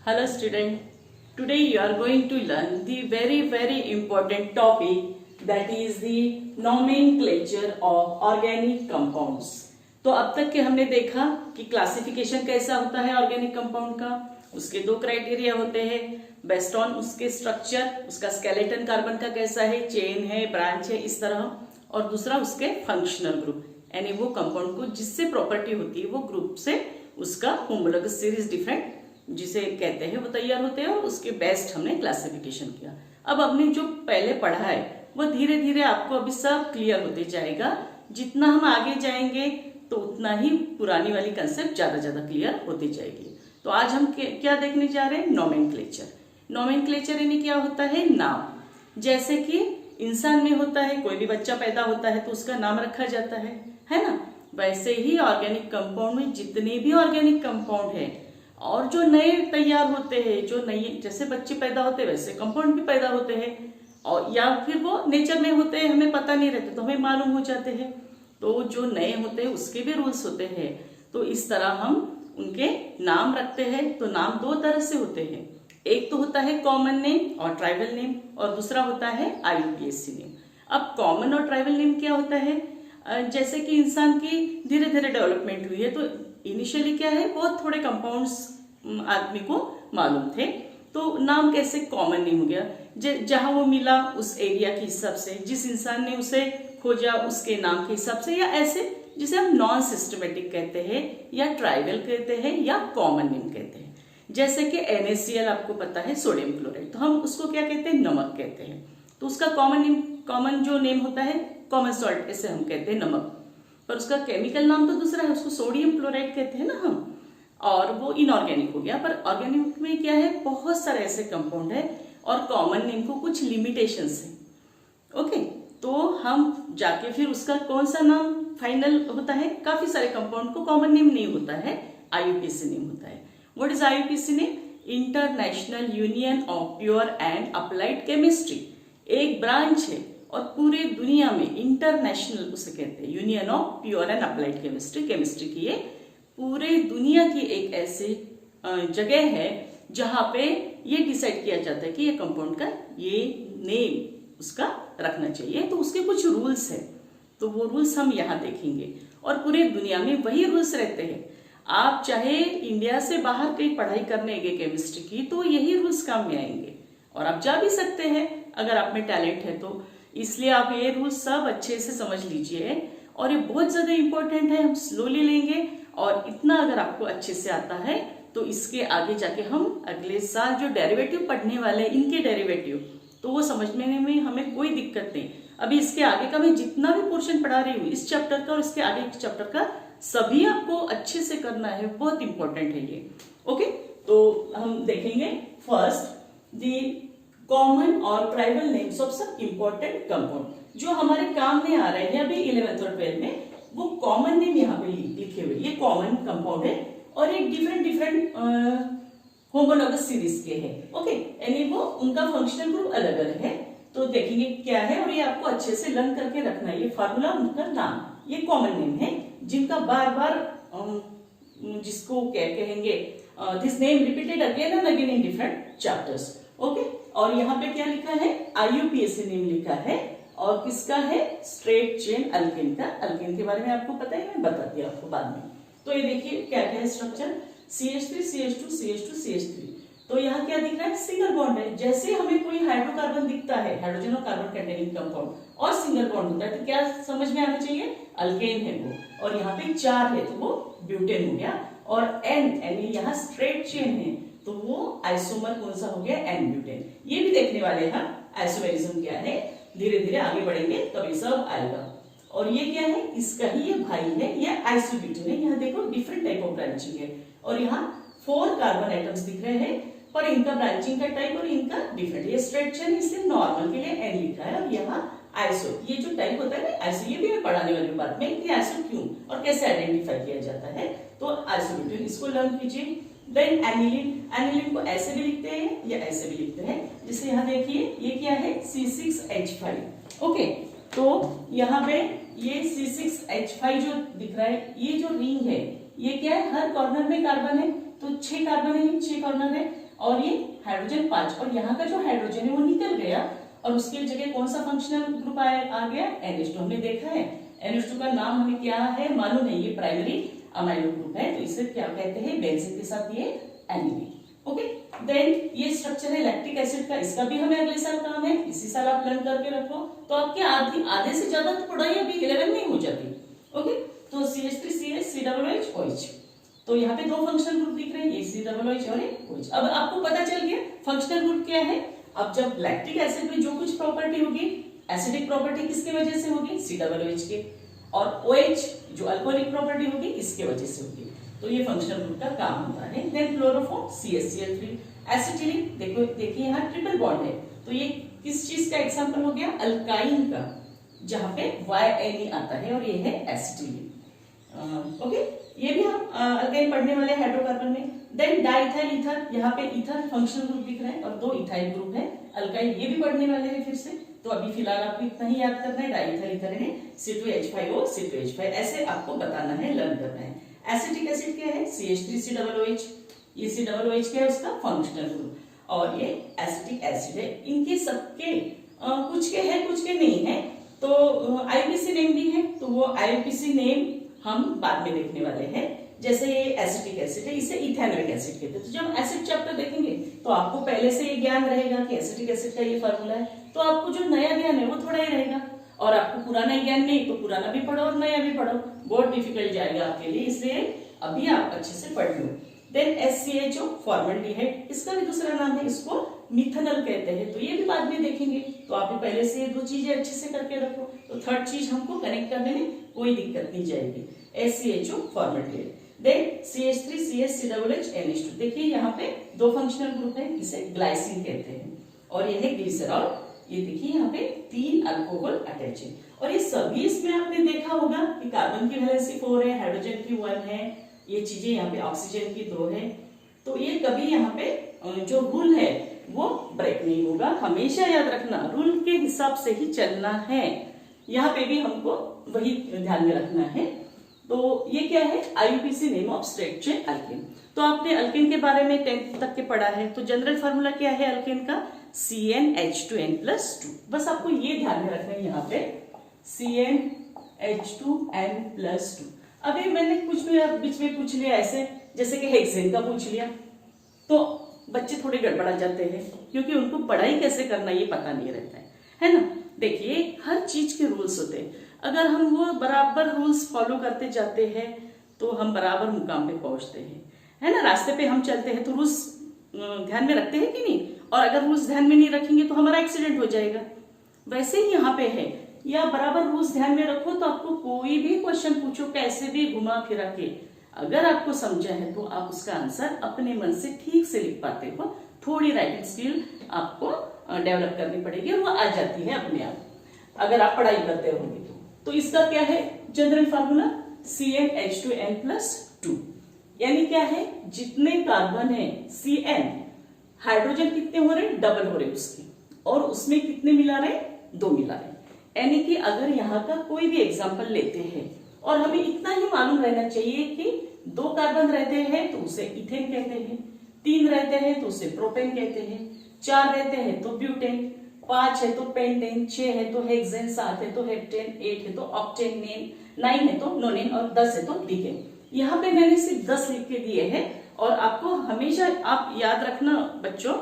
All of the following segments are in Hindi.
Hello student, today you are going to learn the very important topic that is the nomenclature of organic compounds. तो अब तक के हमने देखा कि क्लासिफिकेशन कैसा होता है ऑर्गेनिक कंपाउंड का। उसके दो क्राइटेरिया होते हैं बेस्ड ऑन उसके स्ट्रक्चर, उसका स्केलेटन कार्बन का कैसा है, चेन है, ब्रांच है, इस तरह, और दूसरा उसके फंक्शनल ग्रुप, यानी वो कंपाउंड को जिससे प्रॉपर्टी होती है वो ग्रुप से उसका होमोलोगस सीरीज डिफरेंट जिसे कहते हैं वो तैयार होते हैं, और उसके बेस्ट हमने क्लासिफिकेशन किया। अब हमने जो पहले पढ़ा है वो धीरे धीरे आपको अभी सब क्लियर होते जाएगा। जितना हम आगे जाएंगे तो उतना ही पुरानी वाली कंसेप्ट ज्यादा क्लियर होती जाएगी। तो आज हम क्या देखने जा रहे हैं, नोमेनक्लेचर। नोमेनक्लेचर यानी क्या होता है, नाम। जैसे कि इंसान में होता है, कोई भी बच्चा पैदा होता है तो उसका नाम रखा जाता है ना। वैसे ही ऑर्गेनिक कंपाउंड में जितने भी ऑर्गेनिक कंपाउंड है और जो नए तैयार होते हैं, जो नए जैसे बच्चे पैदा होते हैं वैसे कंपाउंड भी पैदा होते हैं, और या फिर वो नेचर में होते हैं, हमें पता नहीं रहते तो हमें मालूम हो जाते हैं। तो जो नए होते हैं उसके भी रूल्स होते हैं। तो इस तरह हम उनके नाम रखते हैं। तो नाम दो तरह से होते हैं, एक तो होता है कॉमन नेम और ट्राइबल नेम, और दूसरा होता है IUPAC नेम। अब कॉमन और ट्राइबल नेम क्या होता है, जैसे कि इंसान की धीरे धीरे डेवलपमेंट हुई है, तो इनिशियली क्या है, बहुत थोड़े कंपाउंड्स आदमी को मालूम थे, तो नाम कैसे कॉमन नेम हो गया, जहां वो मिला उस एरिया के हिसाब से, जिस इंसान ने उसे खोजा उसके नाम के हिसाब से, या ऐसे जिसे हम नॉन सिस्टमेटिक कहते हैं, या ट्राइबल कहते हैं, या कॉमन नेम कहते हैं। जैसे कि NaCl आपको पता है, सोडियम क्लोराइड, तो हम उसको क्या कहते हैं, नमक कहते हैं। तो उसका कॉमन जो नेम होता है, कॉमन सॉल्ट, ऐसे हम कहते हैं नमक, पर उसका केमिकल नाम तो दूसरा है, उसको सोडियम क्लोराइड कहते हैं ना हम, और वो इनऑर्गेनिक हो गया। पर ऑर्गेनिक में क्या है, बहुत सारे ऐसे कंपाउंड है और कॉमन नेम को कुछ लिमिटेशंस है। ओके, तो हम जाके फिर उसका कौन सा नाम फाइनल होता है, काफी सारे कंपाउंड को कॉमन नेम नहीं होता है, IUPAC नेम होता है। What is IUPAC name, international union of pure and applied chemistry. एक ब्रांच है और पूरे दुनिया में इंटरनेशनल उसे कहते हैं, union of pure and applied chemistry. Chemistry की ये पूरे दुनिया की एक ऐसी जगह है जहां पे ये डिसाइड किया जाता है कि ये कंपाउंड का ये नेम उसका रखना चाहिए। तो उसके कुछ रूल्स है, तो वो रूल्स हम यहाँ देखेंगे, और पूरे दुनिया में वही रूल्स रहते हैं। आप चाहे इंडिया से बाहर कहीं पढ़ाई करने गए केमिस्ट्री की, तो यही रूल्स काम में आएंगे, और आप जा भी सकते हैं अगर आप में टैलेंट है तो। इसलिए आप ये रूल्स सब अच्छे से समझ लीजिए, और ये बहुत ज्यादा इंपॉर्टेंट है। हम स्लोली लेंगे, और इतना अगर आपको अच्छे से आता है तो इसके आगे जाके हम अगले साल जो डेरिवेटिव पढ़ने वाले हैं, इनके डेरिवेटिव, तो वो समझने में हमें कोई दिक्कत नहीं। अभी इसके आगे का मैं जितना भी पोर्शन पढ़ा रही हूँ इस चैप्टर का और इसके आगे के चैप्टर का, सभी आपको अच्छे से करना है, बहुत इंपॉर्टेंट है ये। ओके, तो हम देखेंगे फर्स्ट दी कॉमन और tribal names of some important compound जो हमारे काम में आ रहे हैं अभी 11th और 12th में। वो कॉमन नेम यहाँ पे लिखे हुए, ये कॉमन कंपाउंड है और एक डिफरेंट होमोलोगस सीरीज के हैं। ओके, यानी वो उनका फंक्शनल ग्रुप अलग अलग है। तो देखेंगे क्या है, और ये आपको अच्छे से लर्न करके रखना है। ये फार्मूला, उनका नाम, ये कॉमन नेम है जिनका बार बार जिसको क्या कहेंगे, this name repeated again and again in different chapters. Okay, और यहाँ पे क्या लिखा है, IUPAC नेम लिखा है, और किसका है, स्ट्रेट चेन अल्केन का। अल्केन के बारे में आपको पता है, मैं बता दिया आपको बाद में। तो ये देखिए क्या क्या है structure, CH3 CH2 CH2 CH3। तो यहाँ क्या दिख रहा है, सिंगल बॉन्ड है। जैसे हमें कोई हाइड्रोकार्बन दिखता है, हाइड्रोजन और कार्बन कंटेनिंग कंपाउंड, और सिंगल बॉन्ड होता है, तो क्या समझ में आना चाहिए, अल्केन है वो, और यहाँ पे 4 है तो वो ब्यूटेन हो गया, और N यानी यहाँ स्ट्रेट चेन है तो वो आइसोमर कौन सा हो गया, N ब्यूटेन। ये भी देखने वाले हैं आइसोमेरिज्म क्या है, धीरे धीरे आगे बढ़ेंगे तभी सब आएगा। और ये क्या है, इसका ही ये भाई है, ये आइसोब्यूटेन है। यहाँ देखो डिफरेंट टाइप ऑफ ब्रांचिंग है, और यहाँ 4 कार्बन एटम्स दिख रहे हैं, पर इनका ब्रांचिंग का टाइप और इनका डिफरेंट। ये स्ट्रेट चेन, इसलिए नॉर्मल के लिए N लिखा है, और यहाँ आइसो, ये जो टाइप होता है ना आइसो, ये भी मैं पढ़ाने वाली बात में कि आइसो क्यों और कैसे आइडेंटिफाई किया जाता है। तो आइसोब्यूटेन, इसको लर्न कीजिए। देन एनिलीन, एनिलीन को ऐसे भी लिखते हैं या ऐसे भी लिखते हैं, जैसे यहाँ देखिए ये क्या है, C6H5। ओके, तो यहाँ पे ये C6H5 जो दिख रहा है, ये जो रिंग है ये क्या है, हर कॉर्नर में कार्बन है, तो 6 कार्बन है, 6 कॉर्नर है, और ये हाइड्रोजन 5, और यहाँ का जो हाइड्रोजन है वो निकल गया और उसके जगह कौन सा फंक्शनल ग्रुप आ गया, NH2। हमने देखा है NH2 का नाम हमें क्या है मालूम है, ये प्राइमरी अमाइनो ग्रुप है, तो इसे क्या कहते हैं, बेंजीन के साथ ये एनिलीन। ओके, देन ये स्ट्रक्चर है लैक्टिक एसिड का, इसका भी हमें अगले साल काम है, इसी साल आप लर्न करके रखो। तो आपके आधे से ज्यादा तो पढ़ाई अभी 11 में ही हो जाती। ओके, तो CH3CH COOH, तो यहाँ पे दो फंक्शनल ग्रुप दिख रहे हैं, एक COOH और एक OH। अब आपको पता चल गया फंक्शनल ग्रुप क्या है। अब जब लैक्टिक एसिड में जो कुछ प्रॉपर्टी होगी, एसिडिक प्रॉपर्टी किसके वजह से होगी, COOH के, और OH जो अल्कोहलिक प्रॉपर्टी होगी इसके वजह से होगी। तो ये फंक्शनल ग्रुप का काम होता है। देन क्लोरोफॉर्म CH3Cl3, एसिटिलीन, देखिए यहाँ ट्रिपल बॉन्ड है, तो ये किस चीज का एग्जांपल हो गया, अल्काइन का, जहां पे YNE आता है, और ये है एसिटिलीन। ओके, ये भी हम अल्काइन पढ़ने वाले हाइड्रोकार्बन में। देन डाइथाइल ईथर, यहाँ पे ईथर फंक्शनल ग्रुप दिख रहा है और दो इथाइल ग्रुप है, अल्काइन ये भी पढ़ने वाले हैं फिर से। तो अभी फिलहाल आपको इतना ही याद करना है, डाइथाइल ईथर है C2H5O C2H5, ऐसे आपको बताना है, लर्न करना है। एसिटिक एसिड क्या है, CH3COOH, ये COOH क्या है, उसका फंक्शनल ग्रुप, और ये एसिटिक एसिड है। इनके सबके कुछ के है कुछ के नहीं है, तो IUPAC नेम भी है, तो वो IUPAC नेम हम बाद में देखने वाले हैं। जैसे ये एसिटिक एसिड है, इसे इथेनोइक एसिड कहते हैं। तो जब एसिड चैप्टर देखेंगे तो आपको पहले से ये ज्ञान रहेगा कि एसिटिक एसिड का ये फार्मूला है, तो आपको जो नया ज्ञान है वो थोड़ा ही रहेगा, और आपको पुराना ज्ञान नहीं तो पुराना भी पढ़ो और नया भी पढ़ो, बहुत डिफिकल्ट जाएगा आपके लिए, इसलिए अभी आप अच्छे से पढ़ लो। देन SCHO फॉर्मल्डिहाइड, इसका भी दूसरा नाम है, इसको मिथेनॉल कहते हैं, तो ये भी बाद में देखेंगे। तो आप पहले से ये दो चीजें अच्छे से करके रखो, तो थर्ड चीज हमको कनेक्ट करने में कोई दिक्कत नहीं जाएगी। SCHO formaldehyde, then CH3CH COOH NH2, देखिए यहाँ पे दो फंक्शनल ग्रुप है, इसे ग्लाइसिन कहते हैं, और ये है ग्लिसरॉल। ये देखिए यहाँ पे 3 अल्कोहल अटैच है, और ये सभी इसमें आपने देखा होगा कि कार्बन की वैलेंसी 4 है, हाइड्रोजन की 1 है, ये चीजें यहाँ पे ऑक्सीजन की 2 है। तो ये कभी यहाँ पे जो रूल है वो ब्रेक नहीं होगा, हमेशा याद रखना रूल के हिसाब से ही चलना है। यहाँ पे भी हमको वही ध्यान में रखना है। तो ये क्या है, IUPAC name of structure alkane. तो आपने अल्केन के बारे में 10th तक के पढ़ा है, तो जनरल फार्मूला क्या है अल्केन का, CnH2n+2। बस आपको ये ध्यान में रखना है यहाँ पे CnH2n+2। अभी मैंने कुछ भी बीच में पूछ लिया ऐसे, जैसे कि हेक्सेन का पूछ लिया, तो बच्चे थोड़े गड़बड़ा जाते हैं, क्योंकि उनको पढ़ाई कैसे करना ये पता नहीं रहता है ना। देखिए हर चीज के रूल्स होते हैं, अगर हम वो बराबर रूल्स फॉलो करते जाते हैं तो हम बराबर मुकाम पे पहुंचते हैं, है ना। रास्ते पे हम चलते हैं तो रूल्स ध्यान में रखते हैं कि नहीं, और अगर रूल्स ध्यान में नहीं रखेंगे तो हमारा एक्सीडेंट हो जाएगा। वैसे ही यहाँ पे है, या बराबर रूल्स ध्यान में रखो, तो आपको कोई भी क्वेश्चन पूछो कैसे भी घुमा फिरा के, अगर आपको समझा है तो आप उसका आंसर अपने मन से ठीक से लिख पाते हो। थोड़ी राइटिंग स्किल आपको डेवलप करनी पड़ेगी, और वो आ जाती है अपने आप अगर आप पढ़ाई करते रहोगे तो इसका क्या है जनरल फार्मूला, CnH2n+2, यानी क्या है, जितने कार्बन है Cn, हाइड्रोजन कितने हो रहे, डबल हो रहे उसके, और उसमें कितने मिला रहे, 2 मिला रहे। यानी कि अगर यहाँ का कोई भी एग्जाम्पल लेते हैं, और हमें इतना ही मालूम रहना चाहिए कि 2 कार्बन रहते हैं तो उसे इथेन कहते हैं, 3 रहते हैं तो उसे प्रोपेन कहते हैं, 4 रहते हैं तो ब्यूटेन, 5 है तो पेंटेन, 6 है तो हेक्सेन, 7 है तो हेप्टेन, 8 है तो ऑक्टेन, 9 है तो नोनेन, और 10 है तो डिकेन। यहाँ पे मैंने सिर्फ 10 लिख के दिए हैं, और आपको हमेशा आप याद रखना बच्चों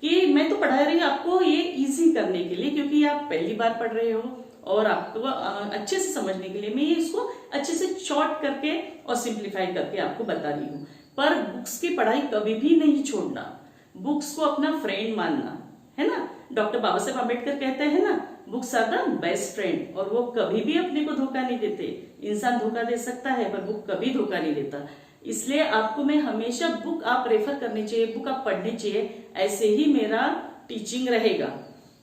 कि मैं तो पढ़ा रही हूँ आपको ये इजी करने के लिए, क्योंकि आप पहली बार पढ़ रहे हो, और आपको अच्छे से समझने के लिए मैं ये इसको अच्छे से शॉर्ट करके और सिंप्लीफाई करके आपको बता रही हूँ। पर बुक्स की पढ़ाई कभी भी नहीं छोड़ना, बुक्स को अपना फ्रेंड मानना, है ना। डॉक्टर बाबा साहेब अम्बेडकर कहते हैं ना, books are the best friend, और वो कभी भी अपने को धोखा नहीं देते। इंसान धोखा दे सकता है पर बुक कभी धोखा नहीं देता। इसलिए आपको मैं हमेशा बुक आप रेफर करनी चाहिए, बुक आप पढ़नी चाहिए, ऐसे ही मेरा टीचिंग रहेगा।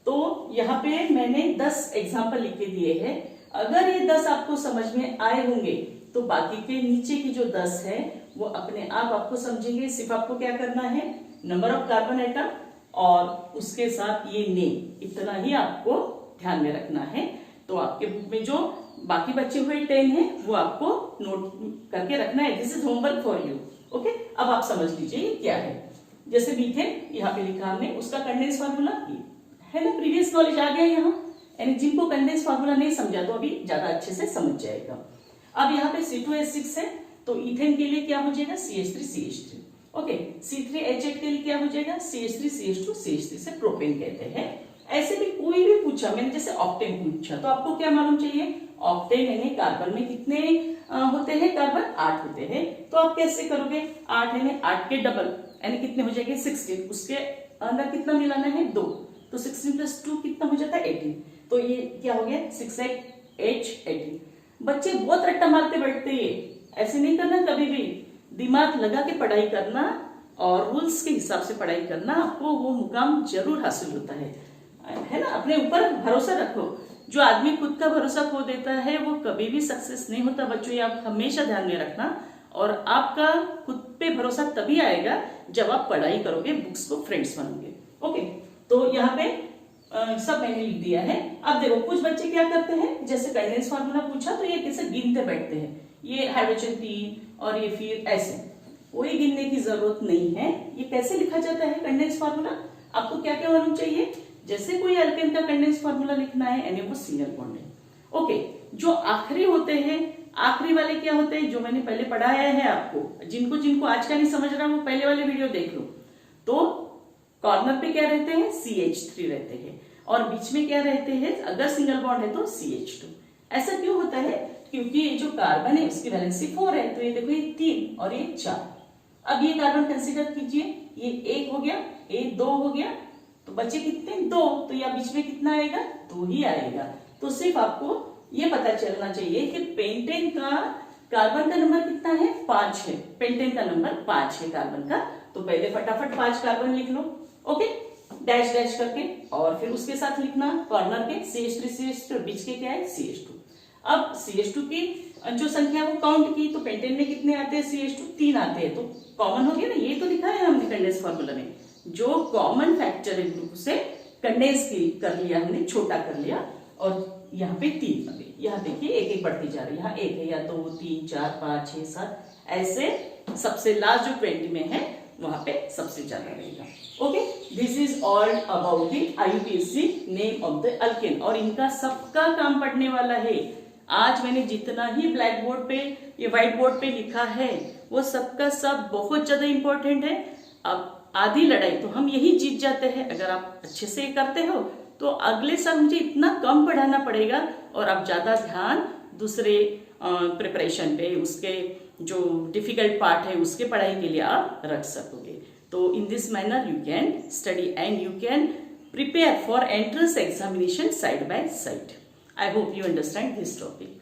तो यहाँ पे मैंने 10 एग्जाम्पल लिख के दिए हैं, अगर ये 10 आपको समझ में आए होंगे तो बाकी के नीचे की जो 10 है वो अपने आप आपको समझेंगे। सिर्फ आपको क्या करना है, नंबर ऑफ कार्बन एटम और उसके साथ ये नेम, इतना ही आपको ध्यान में रखना है। तो आपके बुक में जो बाकी बचे हुए 10 है वो आपको नोट करके रखना है। This is homework for you. Okay, अब आप समझ लीजिए ये क्या है। जैसे मीथेन यहाँ पे लिखा हमने, उसका कंडेंस फार्मूला है ना, प्रीवियस नॉलेज आ गया यहाँ, यानी जिनको कंडेंस फार्मूला नहीं समझा तो अभी ज्यादा अच्छे से समझ जाएगा। अब यहाँ पे C2H6 है, तो इथेन के लिए क्या हो जाएगा CH3CH3, ओके। C3H8 के लिए क्या हो जाएगा CH3CH2 CH3 से प्रोपेन कहते हैं। ऐसे भी कोई भी पूछा, मैंने जैसे ऑक्टेन पूछा तो आपको क्या मालूम चाहिए, ऑक्टेन यानी कार्बन में कितने होते हैं, कार्बन 8 होते हैं, तो आप कैसे करोगे, 8 यानी 8 के डबल यानी कितने हो जाएंगे 16, उसके अंदर कितना मिलाना है 2, तो 16 + 2 कितना हो जाता है 18, तो ये क्या हो गया 6H18। बच्चे बहुत रट्टा मारते बैठते हैं, ऐसे नहीं करना, कभी भी दिमाग लगा के पढ़ाई करना और रूल्स के हिसाब से पढ़ाई करना, आपको वो मुकाम जरूर हासिल होता है ना। अपने ऊपर भरोसा रखो, जो आदमी खुद का भरोसा खो देता है वो कभी भी सक्सेस नहीं होता बच्चों, ये आप हमेशा ध्यान में रखना। और आपका खुद पे भरोसा तभी आएगा जब आप पढ़ाई करोगे, बुक्स को फ्रेंड्स बनोगे, ओके। तो यहाँ पे सब मैंने लिख दिया है। अब देखो कुछ बच्चे क्या करते हैं, जैसे कंडेंस फार्मूला पूछा तो ये कैसे गिनते बैठते हैं, ये हाइड्रोजन 3 और ये फिर ऐसे, कोई गिनने की जरूरत नहीं है। ये कैसे लिखा जाता है कंडेंस फार्मूला, आपको क्या क्या मालूम चाहिए, जैसे कोई एल्केन का कंडेंस फार्मूला लिखना है यानी वो सिंगल बॉन्ड है, ओके। जो आखिरी होते हैं, आखिरी वाले क्या होते हैं, जो मैंने पहले पढ़ाया है आपको, जिनको जिनको आज का नहीं समझ रहा वो पहले वाले वीडियो देख लो। तो कॉर्नर पे क्या रहते हैं CH3 रहते हैं, और बीच में क्या रहते हैं, अगर सिंगल बॉन्ड है तो CH2। ऐसा क्यों होता है, क्योंकि ये जो कार्बन है उसकी वैलेंसी 4 है, तो ये देखो ये 3 और ये 4। अब ये कार्बन कंसीडर कीजिए, ये 1 हो गया, ये 2 हो गया, तो बचे कितने 2, तो यहाँ बीच में कितना आएगा 2 ही आएगा। तो सिर्फ आपको ये पता चलना चाहिए कि पेंटेन का कार्बन का नंबर कितना है 5 है, पेंटेन का नंबर 5 है कार्बन का, तो पहले फटाफट 5 कार्बन लिख लो, ओके, डैश डैश करके, और फिर उसके साथ लिखना कॉर्नर के CH3CH2 और बीच के क्या है CH2। अब CH2 की जो संख्या वो काउंट की, तो पेंटेन में कितने आते हैं CH2 3 आते हैं, तो कॉमन हो गया ना, ये तो लिखा है हमने कंडेंस फार्मूला में, जो कॉमन फैक्टर है ग्रुप से कंडेंस कर लिया हमने, छोटा कर लिया, और यहाँ पे 3 आ गए। यहाँ देखिए एक एक बढ़ती जा रही है, यहाँ 1 है, या 2 3 4 5 6 7, ऐसे सबसे लास्ट जो 20 में है वहां पे सबसे ज्यादा रहेगा, okay. This is all about the IUPAC name of the alkane, और इनका सबका काम पढ़ने वाला है। आज मैंने जितना ही ब्लैक बोर्ड पे ये व्हाइट बोर्ड पे लिखा है वो सबका सब बहुत ज्यादा इंपॉर्टेंट है। अब आधी लड़ाई तो हम यही जीत जाते हैं, अगर आप अच्छे से करते हो तो अगले साल मुझे इतना कम पढ़ाना पड़ेगा और आप ज्यादा ध्यान दूसरे प्रिपरेशन पे, उसके जो डिफिकल्ट पार्ट है उसके पढ़ाई के लिए आप रख सकोगे। तो in this manner you can study and you can prepare for entrance examination side by side. I hope you understand this topic.